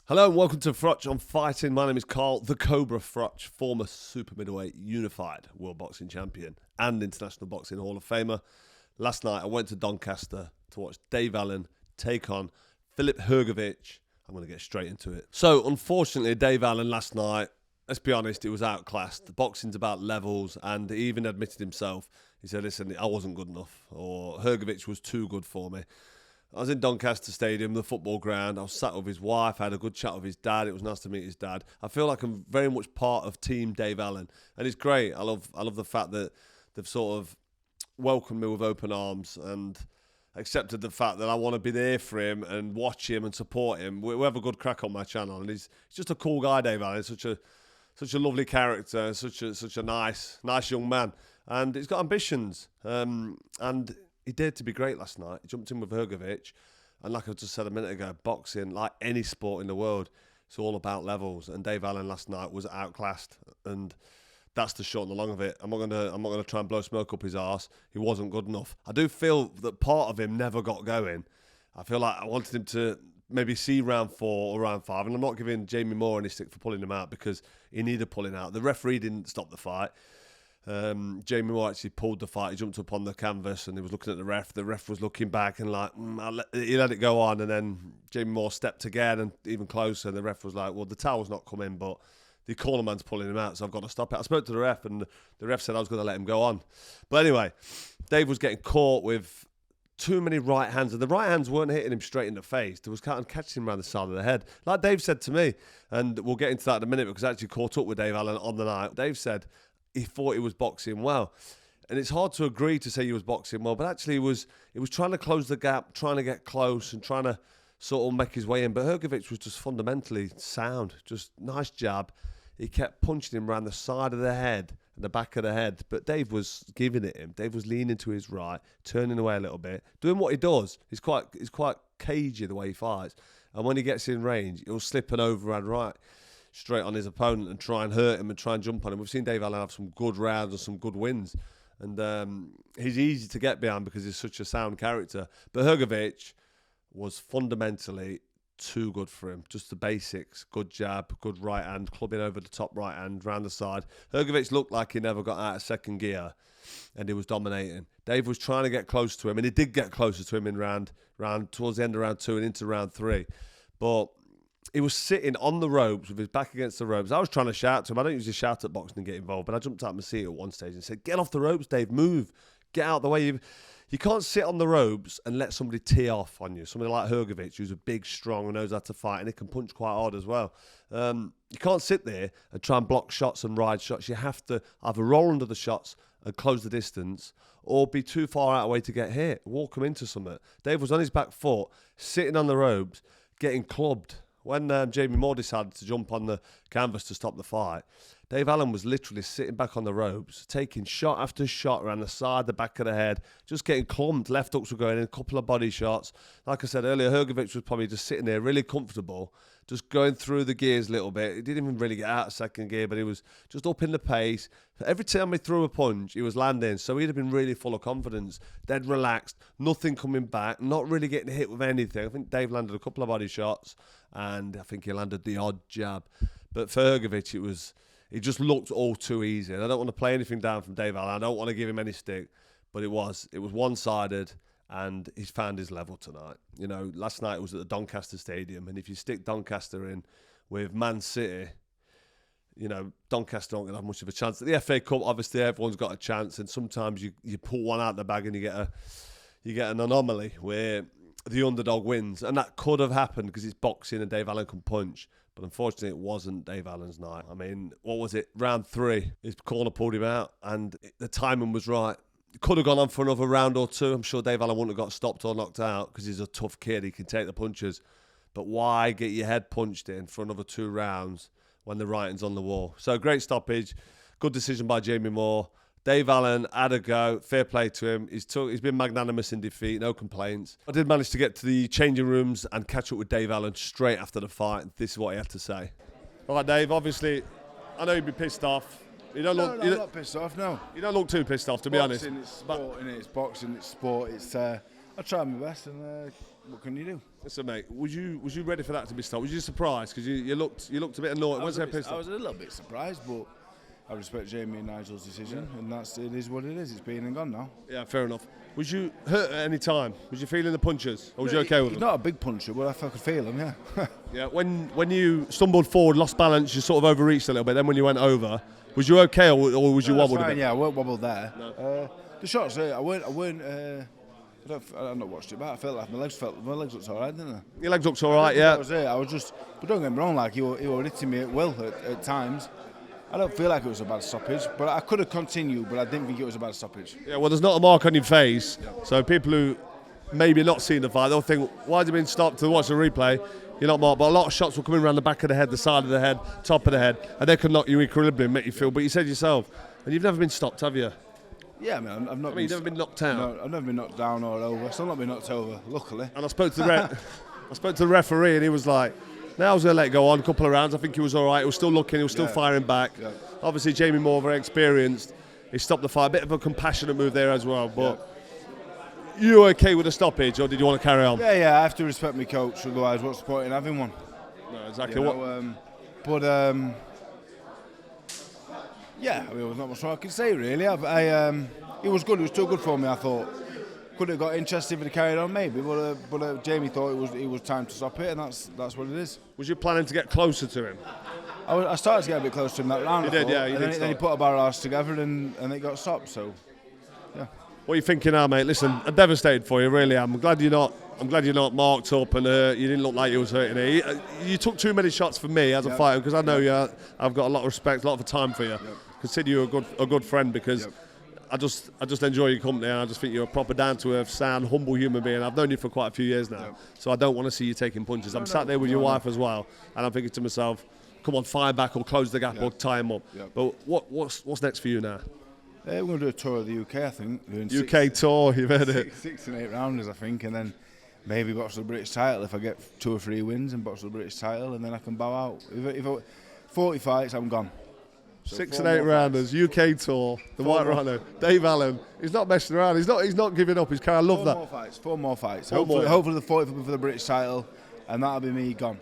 Hello and welcome to Froch on Fighting. My name is Carl, the Cobra Froch, former super middleweight unified world boxing champion and international boxing Hall of Famer. Last night I went to Doncaster to watch Dave Allen take on Filip Hrgović. I'm going to get straight into it. So unfortunately, Dave Allen last night, let's be honest, it was outclassed. The boxing's about levels, and he even admitted himself. He said, listen, I wasn't good enough, or Hrgović was too good for me. I was in Doncaster Stadium, the football ground. I was sat with his wife. I had a good chat with his dad. It was nice to meet his dad. I feel like I'm very much part of Team Dave Allen, and it's great. I love the fact that they've sort of welcomed me with open arms and accepted the fact that I want to be there for him and watch him and support him. We have a good crack on my channel, and he's just a cool guy, Dave Allen. Such a lovely character, such a nice young man, and he's got ambitions. And he dared to be great last night. He jumped in with Hrgović, and like I just said a minute ago, boxing, like any sport in the world, it's all about levels. And Dave Allen last night was outclassed, and that's the short and the long of it. I'm not gonna try and blow smoke up his arse. He wasn't good enough. I do feel that part of him never got going. I feel like I wanted him to maybe see round 4 or round 5, and I'm not giving Jamie Moore any stick for pulling him out because he needed pulling out. The referee didn't stop the fight. Jamie Moore actually pulled the fight. He jumped up on the canvas and he was looking at the ref. The ref was looking back and like, he let it go on. And then Jamie Moore stepped again and even closer. And the ref was like, well, the towel's not coming, but the cornerman's pulling him out, so I've got to stop it. I spoke to the ref and the ref said I was going to let him go on. But anyway, Dave was getting caught with too many right hands, and the right hands weren't hitting him straight in the face. There was kind of catching him around the side of the head. Like Dave said to me, and we'll get into that in a minute because I actually caught up with Dave Allen on the night. Dave said he thought he was boxing well. And it's hard to agree to say he was boxing well, but actually he was trying to close the gap, trying to get close and trying to sort of make his way in. But Hrgović was just fundamentally sound, just nice jab. He kept punching him around the side of the head and the back of the head. But Dave was giving it him. Dave was leaning to his right, turning away a little bit, doing what he does. He's quite cagey the way he fights. And when he gets in range, he'll slip an overhand right straight on his opponent and try and hurt him and try and jump on him. We've seen Dave Allen have some good rounds and some good wins. And he's easy to get behind because he's such a sound character. But Hrgović was fundamentally too good for him. Just the basics. Good jab, good right hand, clubbing over the top right hand, round the side. Hrgović looked like he never got out of second gear and he was dominating. Dave was trying to get close to him, and he did get closer to him in round towards the end of round 2 and into round 3. But he was sitting on the ropes with his back against the ropes. I was trying to shout to him. I don't usually shout at boxing and get involved, but I jumped out of my seat at one stage and said, get off the ropes, Dave, move. Get out of the way. You can't sit on the ropes and let somebody tee off on you. Somebody like Hrgović, who's a big, strong, and knows how to fight, and he can punch quite hard as well. You can't sit there and try and block shots and ride shots. You have to either roll under the shots and close the distance, or be too far out of the way to get hit, walk him into something. Dave was on his back foot, sitting on the ropes, getting clubbed. When Jamie Moore decided to jump on the canvas to stop the fight, Dave Allen was literally sitting back on the ropes, taking shot after shot around the side, the back of the head, just getting clumped. Left hooks were going in, a couple of body shots. Like I said earlier, Hrgović was probably just sitting there really comfortable, just going through the gears a little bit. He didn't even really get out of second gear, but he was just up in the pace. Every time he threw a punch, he was landing. So he'd have been really full of confidence, dead relaxed, nothing coming back, not really getting hit with anything. I think Dave landed a couple of body shots, and I think he landed the odd jab. But for Hrgović, it just looked all too easy. And I don't want to play anything down from Dave Allen. I don't want to give him any stick, but it was one-sided, and he's found his level tonight. You know, last night it was at the Doncaster Stadium, and if you stick Doncaster in with Man City, you know, Doncaster aren't going to have much of a chance. At the FA Cup, obviously, everyone's got a chance, and sometimes you pull one out of the bag and you get an anomaly where the underdog wins, and that could have happened because it's boxing and Dave Allen can punch. But unfortunately, it wasn't Dave Allen's night. I mean, what was it? Round 3, his corner pulled him out, and the timing was right. It could have gone on for another round or 2. I'm sure Dave Allen wouldn't have got stopped or knocked out because he's a tough kid. He can take the punches. But why get your head punched in for another 2 rounds when the writing's on the wall? So great stoppage. Good decision by Jamie Moore. Dave Allen had a go. Fair play to him. He's been magnanimous in defeat. No complaints. I did manage to get to the changing rooms and catch up with Dave Allen straight after the fight. This is what he had to say. All right, Dave. Obviously, I know you'd be pissed off. You don't look. No, I'm not pissed off. No. You don't look too pissed off, to be honest. It's sport, innit? It's boxing. It's sport. It's. I try my best, and what can you do? Listen, mate, was you ready for that to be stopped? Was you surprised? Because you looked a bit annoyed. I was a little bit surprised, but I respect Jamie and Nigel's decision, and it is what it is. It's been and gone now. Yeah, fair enough. Was you hurt at any time? Was you feeling the punches? Or was you okay with He's them? not a big puncher, but I could feel him, yeah. Yeah, when you stumbled forward, lost balance, you sort of overreached a little bit. Then when you went over, was you okay or was you wobbled a bit? Yeah, I weren't wobbled there. No. The shots, I weren't. I've not watched it back. I felt like my legs looked all right, didn't they? Your legs looked all right, yeah. That was it. I was just, but don't get me wrong, like he were hitting me at will at times. I don't feel like it was a bad stoppage, but I could have continued, but I didn't think it was a bad stoppage. Yeah, well, there's not a mark on your face, so people who maybe not seen the fight, they'll think, why has he been stopped to watch the replay? You're not marked, but a lot of shots were coming around the back of the head, the side of the head, top of the head, and they could knock you equilibrium, make you feel. But you said yourself, and you've never been stopped, have you? Yeah, I mean, I've not. You've never been knocked out. No, I've never been knocked down or over. I've still not been knocked over, luckily. And I spoke to the referee, and he was like, "Now I was going to let it go on a couple of rounds. I think he was all right. He was still looking. He was still firing back. Yeah. Obviously, Jamie Moore, very experienced. He stopped the fight. A bit of a compassionate move there as well. But you okay with the stoppage, or did you want to carry on? Yeah. I have to respect my coach. Otherwise, what's the point in having one? No, exactly. Yeah, I mean, there's not much more I can say really. It was good. It was too good for me. I thought could have got interested if it carried on maybe, but Jamie thought it was time to stop it, and that's what it is. Was you planning to get closer to him? I started to get a bit closer to him that round. You did, yeah. Then he put a barrel arse together, and it got stopped. So, yeah. What are you thinking now, mate? Listen, I'm devastated for you, really. I'm glad you're not marked up and you didn't look like you was hurting it. You took too many shots for me as a fighter because I know you. I've got a lot of respect, a lot of time for you. Consider you a good friend because I just enjoy your company and I just think you're a proper down-to-earth, sound, humble human being. I've known you for quite a few years now, so I don't want to see you taking punches. I'm sat there with your wife as well, and I'm thinking to myself, come on, fire back or close the gap or tie him up. But what's next for you now? We're going to do a tour of the UK, I think. UK tour, you've heard it. 6 and 8 rounders, I think, and then maybe box the British title if I get 2 or 3 wins and box the British title, and then I can bow out. If 40 fights, I'm gone. So 6 and 8 rounders, UK tour, the White Rhino, Dave Allen. He's not messing around. He's not giving up. I love that. 4 more fights. Hopefully the 40 for the British title, and that'll be me gone.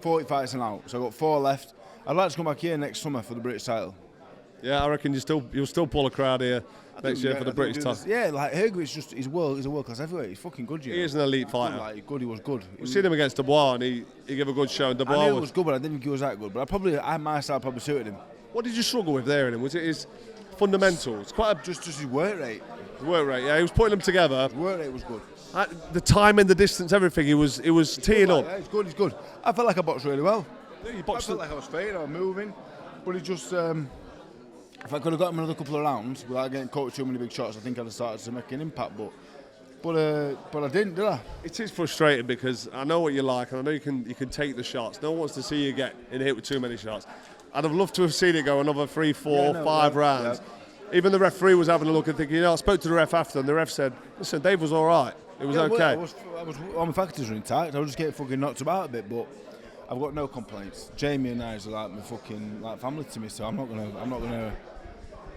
40 fights and out. So I've got 4 left. I'd like to come back here next summer for the British title. Yeah, I reckon you'll still pull a crowd here next year for the British title. Yeah, like Hergovich, he's a world class heavyweight. He's fucking good. He is an elite fighter. He was good. We've seen him against Dubois, and he gave a good show. And Dubois I knew he was good, but I didn't think he was that good. But my style probably suited him. What did you struggle with there in him? Was it his fundamentals? Just his work rate. His work rate, yeah. He was putting them together. His work rate was good. The time and the distance, everything. He was teeing up. Yeah, he's good. I felt like I boxed really well. Yeah, I felt like I was fading, I was moving, but it just. If I could have got him another couple of rounds without getting caught with too many big shots, I think I'd have started to make an impact. But I didn't, did I? It is frustrating because I know what you like, and I know you can take the shots. No one wants to see you get hit with too many shots. I'd have loved to have seen it go another 3, 4, 5 rounds. Yeah. Even the referee was having a look and thinking, I spoke to the ref after, and the ref said, listen, Dave was all right. It was okay. All my faculties were intact. I was just getting fucking knocked about a bit, but I've got no complaints. Jamie and I are like my fucking family to me, so I'm not gonna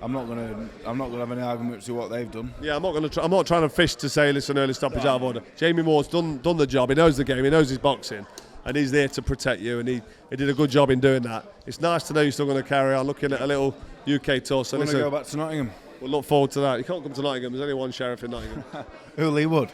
have any argument to what they've done. Yeah, I'm not trying to fish to say, listen, early stoppage out of order. Jamie Moore's done the job. He knows the game. He knows his boxing, and he's there to protect you. And he did a good job in doing that. It's nice to know you're still going to carry on looking at a little UK tour. So listen, go back to Nottingham. We'll look forward to that. You can't come to Nottingham. There's only one sheriff in Nottingham. Who, Lee Wood?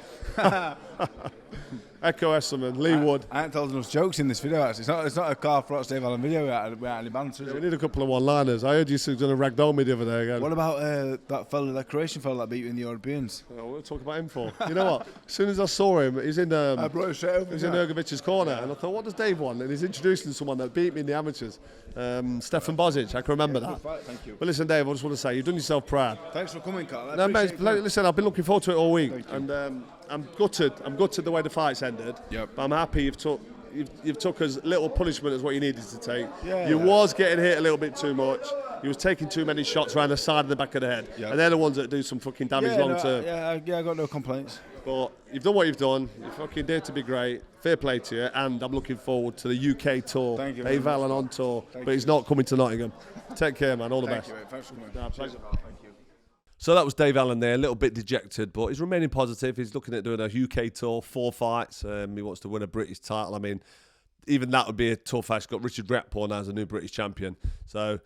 Echo Esselman, Lee Wood. I ain't told enough jokes in this video, actually. It's not a Carl Froch, Dave Allen video without any banter, is it? We need a couple of one-liners. I heard you were going to ragdoll me the other day again. What about that Croatian fella that beat you in the Europeans? Oh, we'll talk about him for. You know what? As soon as I saw him, he's in I brought him straight over. He's in Ergovich's corner, and I thought, what does Dave want? And he's introducing someone that beat me in the amateurs. Stefan Bozic, I can remember that. Good fight, thank you. But listen, Dave, I just want to say, you've done yourself proud. Thanks for coming, Carl. Listen, I've been looking forward to it all week, and I'm gutted the way the fight's ended. Yep. But I'm happy you've took as little punishment as what you needed to take. Yeah, you was getting hit a little bit too much. You was taking too many shots around the side and the back of the head. Yep. And they're the ones that do some fucking damage long term. I got no complaints. But you've done what you've done. You fucking dare to be great. Fair play to you. And I'm looking forward to the UK tour. Thank you. Dave Allen on tour. But he's not coming to Nottingham. Take care, man. All the best. Thanks for coming. Pleasure. Thank you. So that was Dave Allen there, a little bit dejected, but he's remaining positive. He's looking at doing a UK tour, 4 fights. He wants to win a British title. I mean, even that would be a tough fight. He's got Richard Riakporhe now as a new British champion. So,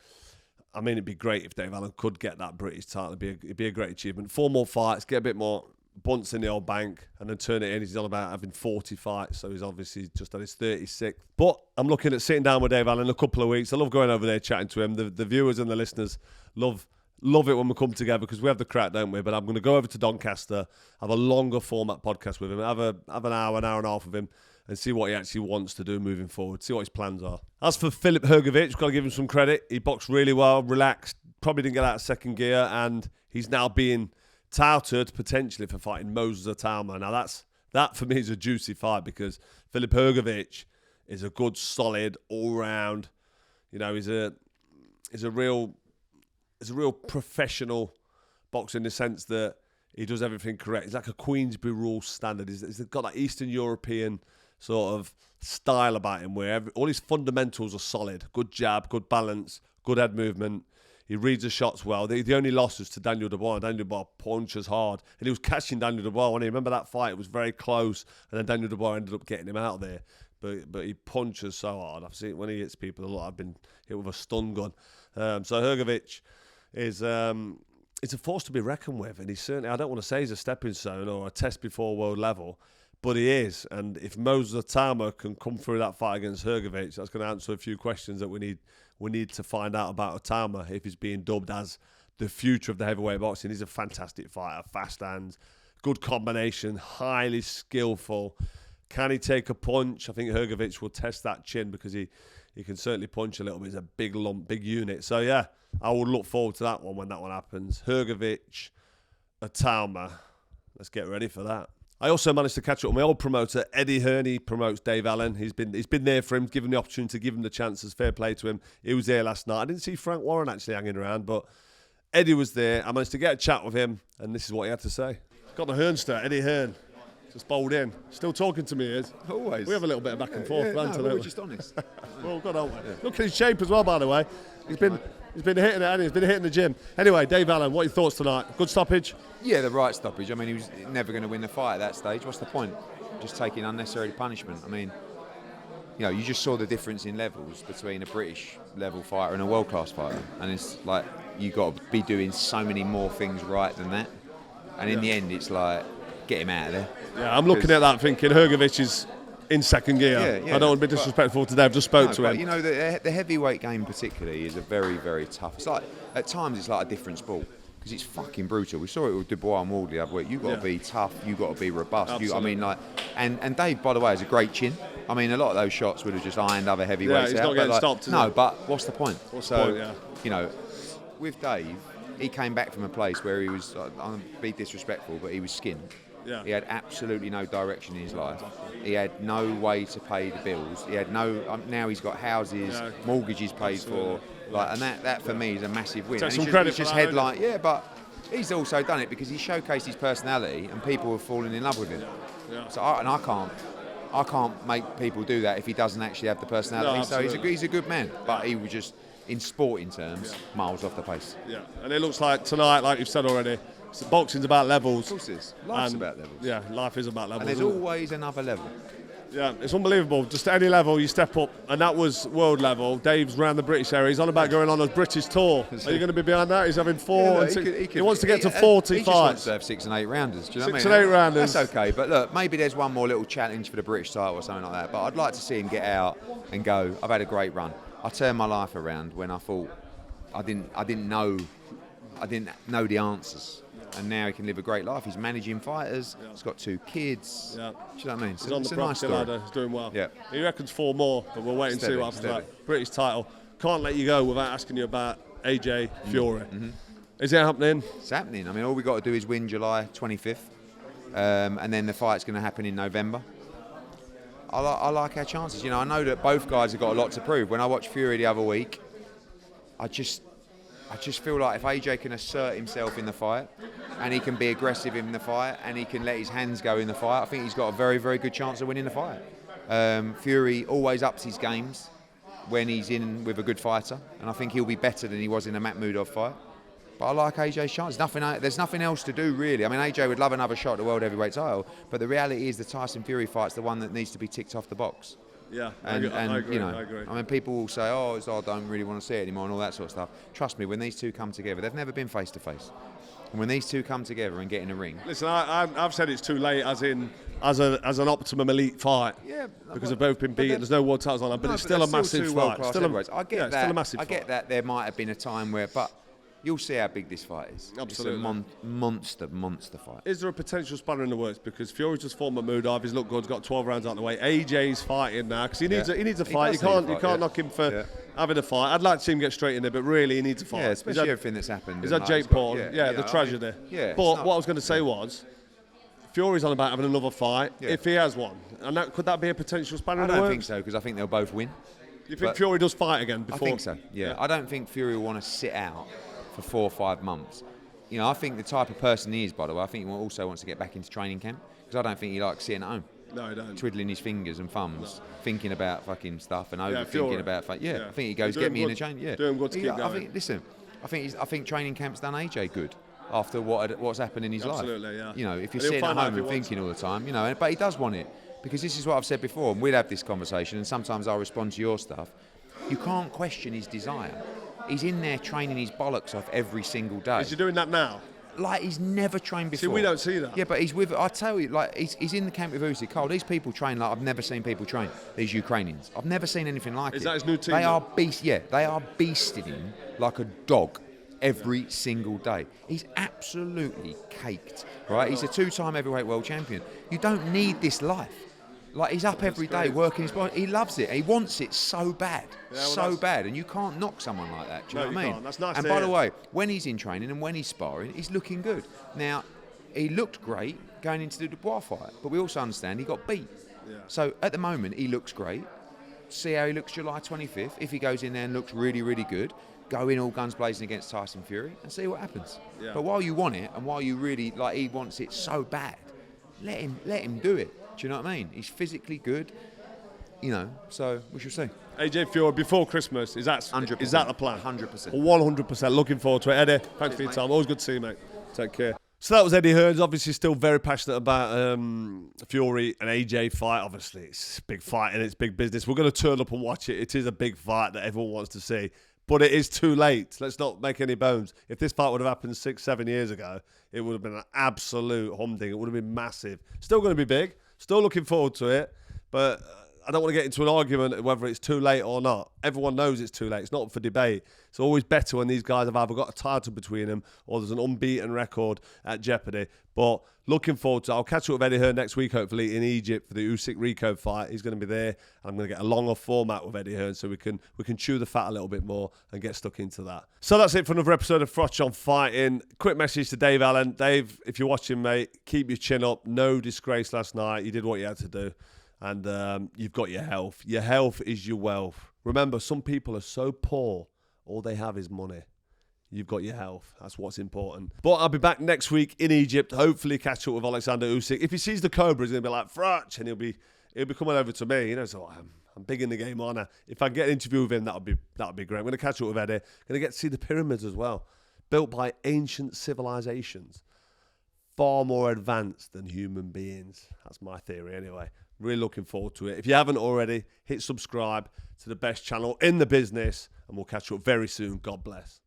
I mean, it'd be great if Dave Allen could get that British title. It'd be a great achievement. 4 more fights, get a bit more bunts in the old bank, and then turn it in. He's on about having 40 fights, so he's obviously just on his 36th. But I'm looking at sitting down with Dave Allen in a couple of weeks. I love going over there chatting to him. The viewers and the listeners love it when we come together because we have the crack, don't we? But I'm going to go over to Doncaster, have a longer format podcast with him, have an hour and a half with him, and see what he actually wants to do moving forward, see what his plans are. As for Filip Hrgović, we've got to give him some credit. He boxed really well, relaxed, probably didn't get out of second gear, and he's now being touted potentially for fighting Moses Atauma. Now that for me is a juicy fight because Filip Hrgović is a good, solid, all-round, he's a real professional boxer in the sense that he does everything correct. He's like a Queensberry Rules standard. He's got that Eastern European sort of style about him where all his fundamentals are solid. Good jab, good balance, good head movement. He reads the shots well. The only loss was to Daniel Dubois. Daniel Dubois punches hard. And he was catching Daniel Dubois. When you remember that fight, it was very close. And then Daniel Dubois ended up getting him out there. But he punches so hard. I've seen when he hits people a lot. I've been hit with a stun gun. So Hrgović is it's a force to be reckoned with. And he's certainly, I don't want to say he's a stepping stone or a test before world level, but he is. And if Moses Atauma can come through that fight against Hrgović, that's going to answer a few questions that we need to find out about Atauma if he's being dubbed as the future of the heavyweight boxing. He's a fantastic fighter, fast hands, good combination, highly skillful. Can he take a punch? I think Hrgović will test that chin because he can certainly punch a little bit. He's a big lump, big unit. So yeah, I will look forward to that one when that one happens. Hrgović, Atauma. Let's get ready for that. I also managed to catch up with my old promoter, Eddie Hearn. He promotes Dave Allen. He's been there for him, given the opportunity to give him the chances. Fair play to him. He was there last night. I didn't see Frank Warren actually hanging around, but Eddie was there. I managed to get a chat with him, and this is what he had to say. Got the Hearnster, Eddie Hearn. Just bowled in. Still talking to me, he is. Always. We have a little bit of back and forth. We're just honest. Well, good, aren't we? Yeah. Look at his shape as well, by the way. He's been hitting it, and he's been hitting the gym. Anyway, Dave Allen, what are your thoughts tonight? Good stoppage? Yeah, the right stoppage. I mean, he was never going to win the fight at that stage. What's the point? Just taking unnecessary punishment. I mean, you just saw the difference in levels between a British level fighter and a world-class fighter. And it's like, you've got to be doing so many more things right than that. And in the end, it's like, get him out of there. Yeah, I'm looking at that thinking Hrgović is in second gear. Yeah, I don't want to be disrespectful today. I've just spoke to him. But, the heavyweight game particularly is a very, very tough. It's like, at times, it's like a different sport because it's fucking brutal. We saw it with Dubois and Ward the other week. You've got to be tough. You've got to be robust. And Dave, by the way, has a great chin. I mean, a lot of those shots would have just ironed other heavyweights he's out. not getting stopped. No, but what's the point? Yeah. With Dave, he came back from a place where he was, I'm be disrespectful, but he was skinned. Yeah. He had absolutely no direction in his life. He had no way to pay the bills. He had no. Now he's got houses, mortgages paid for. And that for me is a massive win. Take and some he's credit just for that, headline. Yeah, but he's also done it because he showcased his personality and people have fallen in love with him. Yeah. So I can't make people do that if he doesn't actually have the personality. No, so he's a good man, but he was just, in sporting terms, miles off the pace. Yeah, and it looks like tonight, like you've said already, boxing's about levels. Of course it is. Life's about levels. Yeah, life is about levels. And there's always another level. Yeah, it's unbelievable. Just at any level, you step up, and that was world level. Dave's around the British area. He's on about going on a British tour. Are you going to be behind that? He's having 4 and 6. He wants to get to 40 he fights. Just wants to have 6 and 8 rounders. Do you know what I mean? 6 and 8 rounders. That's okay. But look, maybe there's one more little challenge for the British title or something like that. But I'd like to see him get out and go, I've had a great run. I turned my life around when I thought I didn't know the answers. And now he can live a great life. He's managing fighters. Yeah. He's got 2 kids. Yeah. Do you know what I mean? He's on the property ladder. He's doing well. Yeah. He reckons 4 more, but we'll wait and see what happens. That British title. Can't let you go without asking you about AJ Fury. Mm-hmm. Is it happening? It's happening. I mean, all we've got to do is win July 25th. And then the fight's going to happen in November. I like our chances. I know that both guys have got a lot to prove. When I watched Fury the other week, I just feel like if AJ can assert himself in the fight and he can be aggressive in the fight and he can let his hands go in the fight, I think he's got a very, very good chance of winning the fight. Fury always ups his games when he's in with a good fighter, and I think he'll be better than he was in a Makhmudov fight. But I like AJ's chance. There's nothing else to do, really. I mean, AJ would love another shot at the World Heavyweight title, but the reality is the Tyson Fury fight's the one that needs to be ticked off the box. Yeah, And I agree. you know, I agree. I mean, people will say, "Oh, I don't really want to see it anymore," and all that sort of stuff. Trust me, when these two come together, they've never been face to face. And when these two come together and get in a ring, Listen, I've said it's too late, as an optimum elite fight. Yeah, because they've both been beaten. There's no world titles on them, but it's still a massive fight. I get that. Still a massive I get fight. that there might have been a time where, but you'll see how big this fight is. Absolutely. It's a monster fight. Is there a potential spanner in the works? Because Fury's just formed Mahmoudov, he's looked good, he's got 12 rounds out of the way. AJ's fighting now because he needs a fight. You can't knock him for having a fight. I'd like to see him get straight in there, but really he needs a fight. Yeah, especially everything that's happened. Is that Jake Paul? The tragedy. But what I was going to say was, Fury's on about having another fight if he has one, and could that be a potential spanner in the works? I don't think so, because I think they'll both win. You think Fury does fight again before? I think so. Yeah. I don't think Fury will want to sit out for 4 or 5 months. You know, I think the type of person he is, by the way, I think he also wants to get back into training camp, because I don't think he likes sitting at home. No, he don't. Twiddling his fingers and thumbs, thinking about fucking stuff and overthinking about. I think he goes, get me in the chain. Yeah, doing good to keep going. I think training camp's done AJ good after what's happened in his life. Absolutely, yeah. You know, if you're sitting at home and thinking all the time, you know, but he does want it, because this is what I've said before, and we'll have this conversation, and sometimes I'll respond to your stuff. You can't question his desire. He's in there training his bollocks off every single day. Is he doing that now? Like he's never trained before. See, we don't see that. Yeah, but I tell you, like he's in the camp with Usyk. Cole, these people train like I've never seen people train. These Ukrainians, I've never seen anything like it. Is that his new team? They are beast. Yeah, they are beasting him like a dog every single day. He's absolutely caked, right? He's a 2-time heavyweight world champion. You don't need this life. Like he's up every day working his body. He loves it. He wants it so bad, bad, and you can't knock someone like that. Do you know what I mean? Can't. That's nice. And by the way, when he's in training and when he's sparring, he's looking good. Now, he looked great going into the Dubois fight, but we also understand he got beat. Yeah. So at the moment, he looks great. See how he looks July 25th. If he goes in there and looks really, really good, go in all guns blazing against Tyson Fury and see what happens. Yeah. But while you want it, and while you really like, he wants it so bad, let him do it. Do you know what I mean? He's physically good, you know, so we shall see. AJ Fury before Christmas, is that 100%. Is that the plan? 100%. 100%. Looking forward to it. Eddie, thanks for your time. Always good to see you, mate. Take care. So that was Eddie Hearn. Obviously still very passionate about Fury and AJ fight. Obviously it's a big fight and it's big business. We're going to turn up and watch it. It is a big fight that everyone wants to see. But it is too late. Let's not make any bones. If this fight would have happened 6-7 years ago, it would have been an absolute humding. It would have been massive. Still going to be big. Still looking forward to it. But I don't want to get into an argument whether it's too late or not. Everyone knows it's too late. It's not for debate. It's always better when these guys have either got a title between them or there's an unbeaten record at jeopardy. But looking forward to it. I'll catch up with Eddie Hearn next week, hopefully, in Egypt for the Usyk-Rico fight. He's going to be there. I'm going to get a longer format with Eddie Hearn so we can chew the fat a little bit more and get stuck into that. So that's it for another episode of Froch on Fighting. Quick message to Dave Allen. Dave, if you're watching, mate, keep your chin up. No disgrace last night. You did what you had to do. And you've got your health. Your health is your wealth. Remember, some people are so poor, all they have is money. You've got your health. That's what's important. But I'll be back next week in Egypt. Hopefully catch up with Alexander Usyk. If he sees the Cobra, he's going to be like, Froch, and he'll be coming over to me. You know, so I'm big in the game, aren't I? If I get an interview with him, that'll be great. I'm going to catch up with Eddie. Going to get to see the pyramids as well. Built by ancient civilizations. Far more advanced than human beings. That's my theory anyway. Really looking forward to it. If you haven't already, hit subscribe to the best channel in the business, and we'll catch up very soon. God bless.